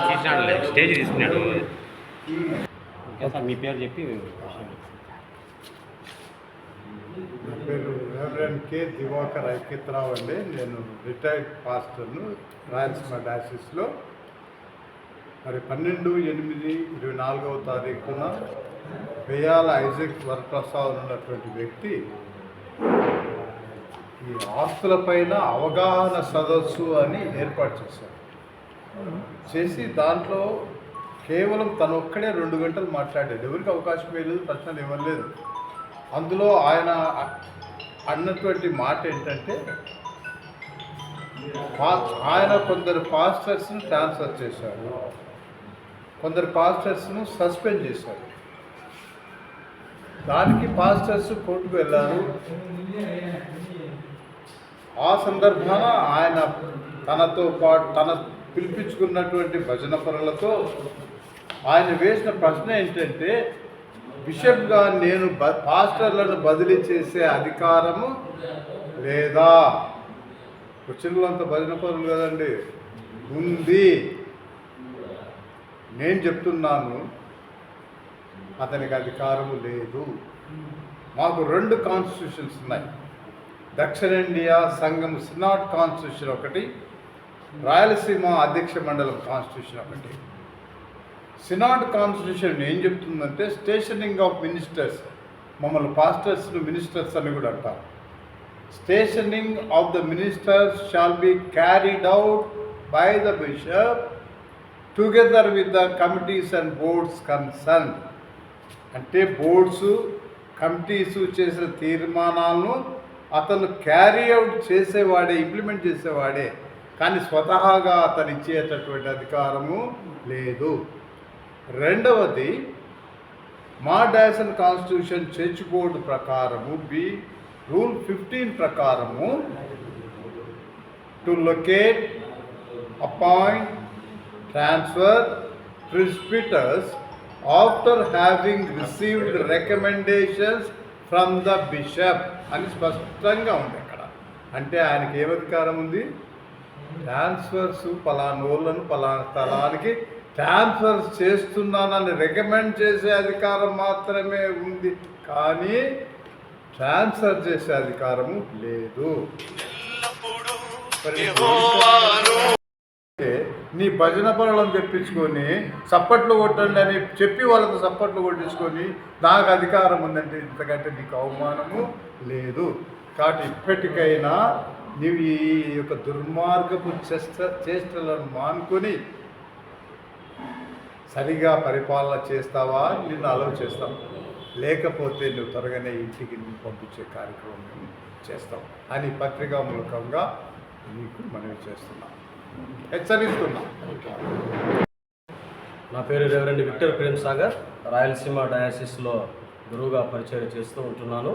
తీసినాడు, స్టేజ్ తీసుకున్నాడు. మీ పేరు చెప్పి. నా పేరు రెవరెండ్ కే దివాకర్ ఐక్యతరావు అండి. నేను రిటైర్డ్ పాస్టర్ను రాయలసీమ డయాసిస్లో. మరి 12/8/24 వేయాల ఐజక్ వరప్రసాద్ ఉన్నటువంటి వ్యక్తి ఈ ఆస్తులపైన అవగాహన సదస్సు అని ఏర్పాటు చేసి దాంట్లో కేవలం తను ఒక్కడే 2 గంటలు మాట్లాడాడు. ఎవరికి అవకాశం లేదు, ప్రశ్నలు ఇవ్వలేదు. అందులో ఆయన అన్నటువంటి మాట ఏంటంటే, ఆయన కొందరు పాస్టర్స్ను ట్రాన్స్ఫర్ చేశారు, కొందరు పాస్టర్స్ను సస్పెండ్ చేశారు. దానికి పాస్టర్స్ కోర్టుకు వెళ్ళారు. ఆ సందర్భాన ఆయన తనతో పాటు తన పిలిపించుకున్నటువంటి భజన పరులతో ఆయన వేసిన ప్రశ్న ఏంటంటే, బిషప్గా నేను పాస్టర్లను బదిలీ చేసే అధికారము లేదా? వచ్చినంత భజన పరులు కదండి, ఉంది. నేను చెప్తున్నాను, అతనికి అధికారము లేదు. మాకు 2 కాన్స్టిట్యూషన్స్ ఉన్నాయి. దక్షిణ ఇండియా సంఘం సినాడ్ కాన్స్టిట్యూషన్ ఒకటి, రాయలసీమ అధ్యక్ష మండలం కాన్స్టిట్యూషన్ ఒకటి. సినాడ్ కాన్స్టిట్యూషన్ ఏం చెప్తుందంటే, స్టేషనింగ్ ఆఫ్ మినిస్టర్స్, మమ్మల్ని పాస్టర్స్ను మినిస్టర్స్ అని కూడా అంటారు. Stationing of the ministers shall be carried out by the bishop together with the committees and boards concern. అంటే బోర్డ్స్, కమిటీస్ చేసిన తీర్మానాలను అతను క్యారీ అవుట్ చేసేవాడే, ఇంప్లిమెంట్ చేసేవాడే, కానీ స్వతహాగా అతను ఇచ్చేటటువంటి అధికారము లేదు. రెండవది, మా డయాసన్ కాన్స్టిట్యూషన్ చర్చ్ బోర్డు ప్రకారము రూల్ 15 ప్రకారము to locate, appoint, transfer presbyters after having received recommendations from the bishop అని స్పష్టంగా ఉంది అక్కడ. అంటే ఆయనకి ఏం అధికారం ఉంది? ట్రాన్స్ఫర్స్, పలానోళ్ళను పలానా స్థలానికి ట్రాన్స్ఫర్స్ చేస్తున్నానని రికమెండ్ చేసే అధికారం మాత్రమే ఉంది, కానీ ట్రాన్స్ఫర్ చేసే అధికారము లేదు. నీ భజన పనులను తెప్పించుకొని చప్పట్లు కొట్టండి అని చెప్పి వాళ్ళతో చప్పట్లు కొట్టించుకొని నాకు అధికారం ఉందంటే ఇంతకంటే నీకు అవమానము లేదు. కాబట్టి ఇప్పటికైనా నీవు ఈ యొక్క దుర్మార్గపు చేష్టలను మానుకొని సరిగా పరిపాలన చేస్తావా, నిన్ను అలవ్ చేస్తాం, లేకపోతే నువ్వు త్వరగానే ఇంటికి పంపించే కార్యక్రమం మేము చేస్తాం అని పత్రికా మూలకంగా నీకు మనవి చేస్తున్నాం, హెచ్చరిస్తున్నా. నా పేరు రెవరెండ్ విక్టర్ ప్రేమ్ సాగర్, రాయలసీమ డయాసిస్లో గురువుగా పరిచయం చేస్తూ ఉంటున్నాను.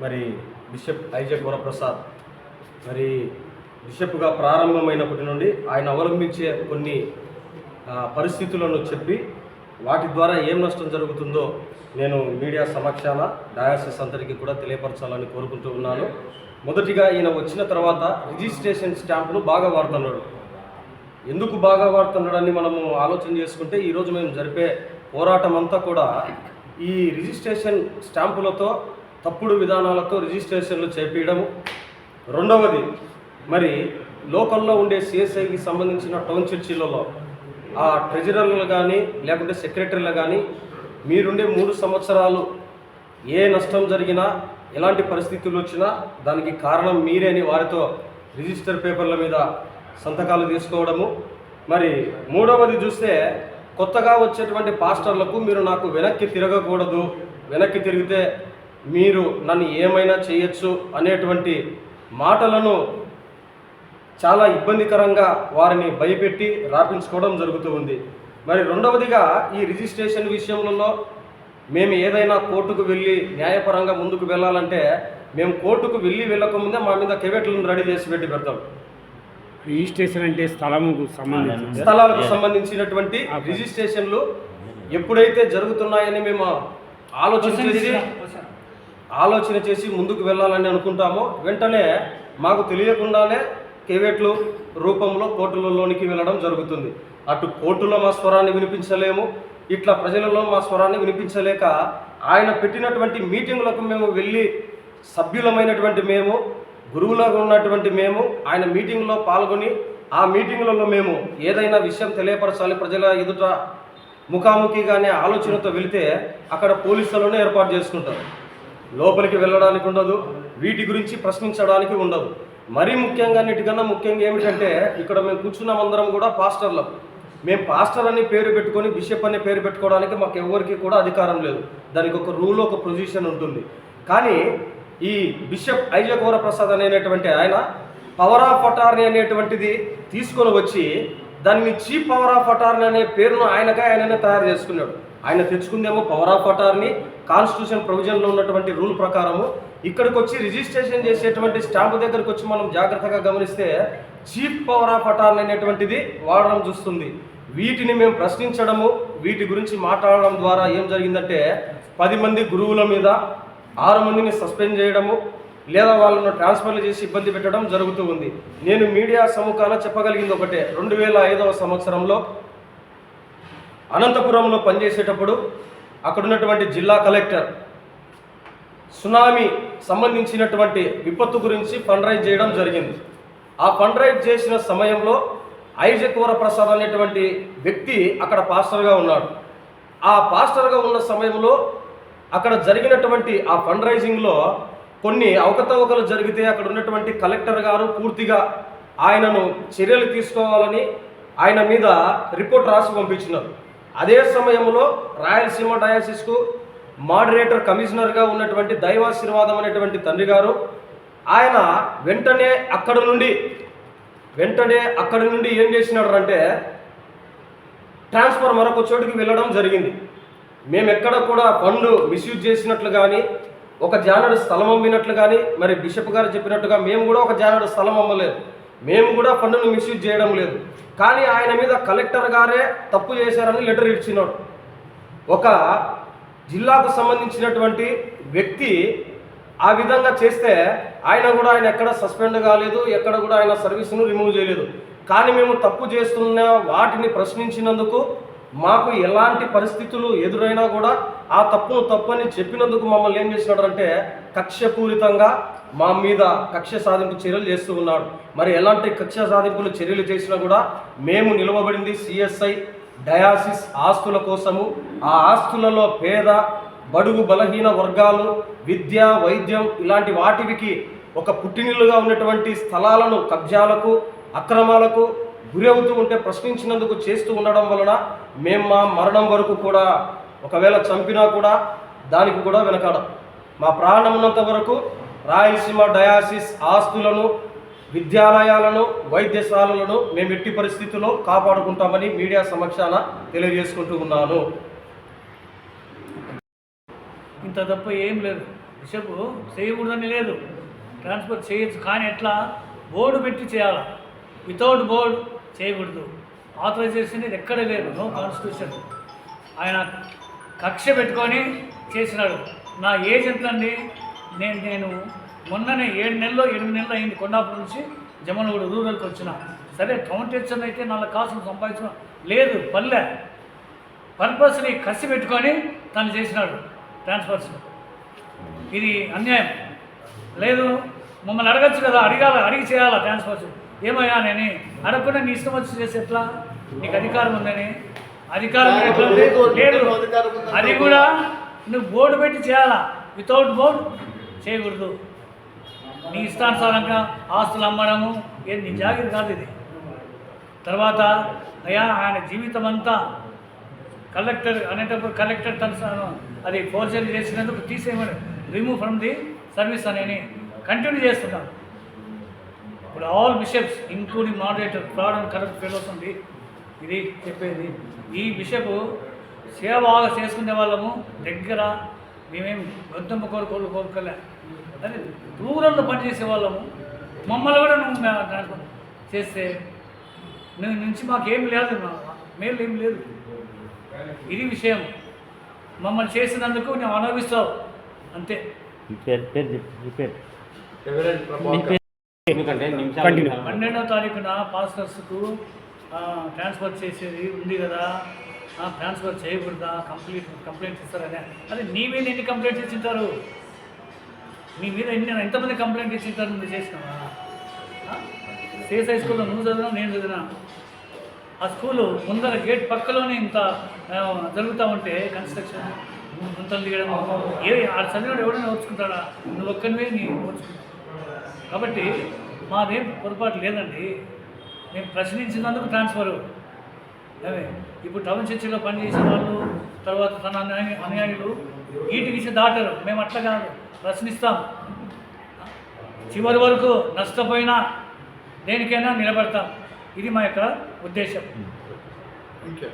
మరి బిషప్ ఐజక్ వరప్రసాద్ మరి బిషప్గా ప్రారంభమైనప్పటి నుండి ఆయన అవలంబించే కొన్ని పరిస్థితులను చెప్పి వాటి ద్వారా ఏం నష్టం జరుగుతుందో నేను మీడియా సమక్షాన డయాసిస్ అందరికీ కూడా తెలియపరచాలని కోరుకుంటూ ఉన్నాను. మొదటిగా ఈయన వచ్చిన తర్వాత రిజిస్ట్రేషన్ స్టాంపును బాగా వాడుతున్నాడు. ఎందుకు బాగా వాడుతున్నాడని మనము ఆలోచన చేసుకుంటే, ఈరోజు మేము జరిపే పోరాటం అంతా కూడా ఈ రిజిస్ట్రేషన్ స్టాంపులతో, తప్పుడు విధానాలతో రిజిస్ట్రేషన్లు చేపించడము. రెండవది, మరి లోకల్లో ఉండే సిఎస్ఐకి సంబంధించిన టౌన్ చర్చిలలో ఆ ట్రెజరర్లు కానీ లేకుంటే సెక్రటరీలు కానీ మీరుండే 3 సంవత్సరాలు ఏ నష్టం జరిగినా, ఎలాంటి పరిస్థితులు వచ్చినా దానికి కారణం మీరే అని వారితో రిజిస్టర్ పేపర్ల మీద సంతకాలు తీసుకోవడము. మరి మూడవది చూస్తే, కొత్తగా వచ్చేటువంటి పాస్టర్లకు మీరు నాకు వెనక్కి తిరగకూడదు, వెనక్కి తిరిగితే మీరు నన్ను ఏమైనా చేయొచ్చు అనేటువంటి మాటలను చాలా ఇబ్బందికరంగా వారిని భయపెట్టి రాపించుకోవడం జరుగుతూ ఉంది. మరి రెండవదిగా, ఈ రిజిస్ట్రేషన్ విషయంలో మేము ఏదైనా కోర్టుకు వెళ్ళి న్యాయపరంగా ముందుకు వెళ్ళాలంటే మేము కోర్టుకు వెళ్ళకముందే మా మీద కెవెట్లను రెడీ చేసి పెడతాం. రిజిస్ట్రేషన్ అంటే స్థలాలకు సంబంధించినటువంటి రిజిస్ట్రేషన్లు ఎప్పుడైతే జరుగుతున్నాయని మేము ఆలోచన చేసి ముందుకు వెళ్ళాలని అనుకుంటామో, వెంటనే మాకు తెలియకుండానే కేవేట్లు రూపంలో కోర్టులలోనికి వెళ్ళడం జరుగుతుంది. అటు కోర్టులో మా స్వరాన్ని వినిపించలేము, ఇట్లా ప్రజలలో మా స్వరాన్ని వినిపించలేక ఆయన పెట్టినటువంటి మీటింగులకు మేము వెళ్ళి సభ్యులమైనటువంటి మేము, గురువులుగా ఉన్నటువంటి మేము ఆయన మీటింగ్లో పాల్గొని ఆ మీటింగులలో మేము ఏదైనా విషయం తెలియపరచాలి ప్రజల ఎదుట ముఖాముఖిగానే ఆలోచనతో వెళితే అక్కడ పోలీసులను ఏర్పాటు చేసుకుంటారు. లోపలికి వెళ్ళడానికి ఉండదు, వీటి గురించి ప్రశ్నించడానికి ఉండదు. మరీ ముఖ్యంగా అన్నిటికన్నా ముఖ్యంగా ఏమిటంటే ఇక్కడ మేము కూర్చున్నాం అందరం కూడా పాస్టర్లం. మేము పాస్టర్ అని పేరు పెట్టుకొని బిషప్ అనే పేరు పెట్టుకోవడానికి మాకు ఎవరికి కూడా అధికారం లేదు. దానికి ఒక రూల్, ఒక పొజిషన్ ఉంటుంది. కానీ ఈ బిషప్ ఐజాక్ వరప్రసాద్ అనేటువంటి ఆయన పవర్ ఆఫ్ అటార్నీ అనేటువంటిది తీసుకొని వచ్చి దాన్ని చీఫ్ పవర్ ఆఫ్ అటార్నీ అనే పేరును ఆయననే తయారు చేసుకున్నాడు. ఆయన తెచ్చుకుందేమో పవర్ ఆఫ్ అటార్నీ కాన్స్టిట్యూషన్ ప్రొవిజన్లో ఉన్నటువంటి రూల్ ప్రకారము. ఇక్కడికి వచ్చి రిజిస్ట్రేషన్ చేసేటువంటి స్టాంపు దగ్గరికి వచ్చి మనం జాగ్రత్తగా గమనిస్తే చీఫ్ పవర్ ఆఫ్ అటార్నీ అనేటువంటిది వాడడం చూస్తుంది. వీటిని మేము ప్రశ్నించడము, వీటి గురించి మాట్లాడడం ద్వారా ఏం జరిగిందంటే 10 మంది గురువుల మీద 6 మందిని సస్పెండ్ చేయడము, లేదా వాళ్ళను ట్రాన్స్ఫర్లు చేసి ఇబ్బంది పెట్టడం జరుగుతూ ఉంది. నేను మీడియా సముఖాన చెప్పగలిగింది ఒకటే, 2005వ సంవత్సరంలో అనంతపురంలో పనిచేసేటప్పుడు అక్కడున్నటువంటి జిల్లా కలెక్టర్ సునామీ సంబంధించినటువంటి విపత్తు గురించి ఫండ్ రైజ్ చేయడం జరిగింది. ఆ ఫండ్ రైజ్ చేసిన సమయంలో ఐజాక్ వరప్రసాద్ అనేటువంటి వ్యక్తి అక్కడ పాస్టర్గా ఉన్నాడు. ఆ పాస్టర్గా ఉన్న సమయంలో అక్కడ జరిగినటువంటి ఆ ఫండ్ రైజింగ్లో కొన్ని అవకతవకలు జరిగితే అక్కడ ఉన్నటువంటి కలెక్టర్ గారు పూర్తిగా ఆయనను చర్యలు తీసుకోవాలని ఆయన మీద రిపోర్ట్ రాసి పంపించినారు. అదే సమయంలో రాయలసీమ డయాసిస్కు మోడరేటర్ కమిషనర్గా ఉన్నటువంటి దైవాశీర్వాదం అనేటువంటి తండ్రి గారు ఆయన వెంటనే అక్కడి నుండి ఏం చేసినాడు అంటే ట్రాన్స్ఫర్ మరొక చోటుకి వెళ్ళడం జరిగింది. మేము ఎక్కడ కూడా ఫండ్ మిస్యూజ్ చేసినట్లు కానీ, ఒక జానడు స్థలం అమ్మినట్లు కానీ, మరి బిషప్ గారు చెప్పినట్టుగా మేము కూడా ఒక జానడు స్థలం అమ్మలేదు, మేము కూడా ఫండ్ను మిస్యూజ్ చేయడం లేదు. కానీ ఆయన మీద కలెక్టర్ గారే తప్పు చేశారని లెటర్ ఇచ్చినాడు. ఒక జిల్లాకు సంబంధించినటువంటి వ్యక్తి ఆ విధంగా చేస్తే ఆయన ఎక్కడ సస్పెండ్ కాలేదు, ఎక్కడ కూడా ఆయన సర్వీస్ను రిమూవ్ చేయలేదు. కానీ మేము తప్పు చేస్తున్న వాటిని ప్రశ్నించినందుకు మాకు ఎలాంటి పరిస్థితులు ఎదురైనా కూడా ఆ తప్పును తప్పని చెప్పినందుకు మమ్మల్ని ఏం చేసినాడు అంటే కక్షపూరితంగా మా మీద కక్ష సాధింపు చర్యలు చేస్తూ ఉన్నాడు. మరి ఎలాంటి కక్ష సాధింపులు చర్యలు చేసినా కూడా మేము నిలవబడింది సిఎస్ఐ డయాసిస్ ఆస్తుల కోసము. ఆ ఆస్తులలో పేద బడుగు బలహీన వర్గాలు, విద్య, వైద్యం ఇలాంటి వాటికి ఒక పుట్టినిల్లుగా ఉన్నటువంటి స్థలాలను కబ్జాలకు, అక్రమాలకు గురి అవుతూ ఉంటే ప్రశ్నించినందుకు చేస్తూ ఉండడం వలన మేము మా మరణం వరకు కూడా ఒకవేళ చంపినా కూడా దానికి కూడా వెనకాడం. మా ప్రాణం ఉన్నంత వరకు రాయలసీమ డయాసిస్ ఆస్తులను, విద్యాలయాలను, వైద్యశాలలను మేము ఎట్టి పరిస్థితుల్లో కాపాడుకుంటామని మీడియా సమక్షాన తెలియజేసుకుంటూ ఉన్నాను. ఇంత తప్ప ఏం లేదు. బిషప్ చేయకూడదని లేదు, ట్రాన్స్ఫర్ చేయొచ్చు. కానీ ఎట్లా బోర్డు పెట్టి చేయాలి, వితౌట్ బోర్డు చేయకూడదు. ఆథరైజేషన్ ఇది ఎక్కడ లేదు, నో కాన్స్టిట్యూషన్. ఆయన కక్ష పెట్టుకొని చేసినాడు. నా ఏజ్ ఎంతండి, నేను మొన్ననే 7 నెలలు 8 నెలలు అయింది కొండాపురం నుంచి జమలగూడ రూరల్కి వచ్చిన. సరే కౌంటేషన్ అయితే 4 కాసులు సంపాదించిన లేదు, పల్లె పర్పస్ని కసి పెట్టుకొని తను చేసినాడు ట్రాన్స్ఫర్స్. ఇది అన్యాయం. లేదు మమ్మల్ని అడగచ్చు కదా, అడిగి చేయాలా ట్రాన్స్ఫర్స్. ఏమయ్యా నేను అడగకుండా నీ ఇష్టం వచ్చి చేసి ఎట్లా? నీకు అధికారం ఉందని. అధికారం ఎట్లా లేదు, అది కూడా నువ్వు బోర్డు పెట్టి చేయాలా, వితౌట్ బోర్డు చేయకూడదు. నీ ఇష్టానుసారంగా ఆస్తులు అమ్మడము ఏది నీ జాగ్రత్త కాదు ఇది. తర్వాత అయ్యా ఆయన జీవితం అంతా కలెక్టర్ అనేటప్పుడు కలెక్టర్ తను అది ఫోర్జరీ చేసినందుకు తీసేయమని రిమూవ్ ఫ్రమ్ ది సర్వీస్ అని కంటిన్యూ చేస్తున్నాం. ఇప్పుడు all bishops including moderator fraud and corrupt fellows ఉంది ఇది చెప్పేది. ఈ బిషప్ సేవ బాగా చేసుకునే వాళ్ళము దగ్గర మేమేం గొంతమ్మ కోరుకోలే, అదే రూరల్లో పనిచేసే వాళ్ళము. మమ్మల్ని కూడా నువ్వు చేస్తే నువ్వు నుంచి మాకేం లేదు, మేలు ఏం లేదు. ఇది విషయం. మమ్మల్ని చేసినందుకు నువ్వు అనుభవిస్తావు అంతే. ఎందుకంటే నిమిషాలు Continue. 12వ తారీఖున పాస్టర్స్కు ట్రాన్స్ఫర్ చేసేది ఉంది కదా, ట్రాన్స్ఫర్ చేయకూడదా, కంప్లైంట్స్ ఇస్తారనే. అదే నీ మీద ఎన్ని కంప్లైంట్స్ ఇచ్చింటారు? నీ మీద ఎంతమంది కంప్లైంట్ ఇచ్చింటారు? నువ్వు చేసినావా? సిఎస్ఐ స్కూల్లో నువ్వు చదివినా, నేను చదివినా. ఆ స్కూలు ముందర గేట్ పక్కలోనే ఇంత జరుగుతూ ఉంటే కన్స్ట్రక్షన్ గుంతలు దిగడం ఆ చదివాడు ఎవడైనా ఓర్చుకుంటాడా? నువ్వు ఒక్కరివే నీ ఓర్చుకుంటావు. కాబట్టి మాదేం పొరపాటు లేదండి. మేము ప్రశ్నించినందుకు ట్రాన్స్ఫరు. ఇప్పుడు టౌన్ చర్చిలో పనిచేసే వాళ్ళు, తర్వాత తన అనుయాయులు ఈటికి దాటరు. మేము అట్లా కాదు, ప్రశ్నిస్తాం. చివరి వరకు నష్టపోయినా దేనికైనా నిలబడతాం. ఇది మా యొక్క ఉద్దేశం. ఇంకే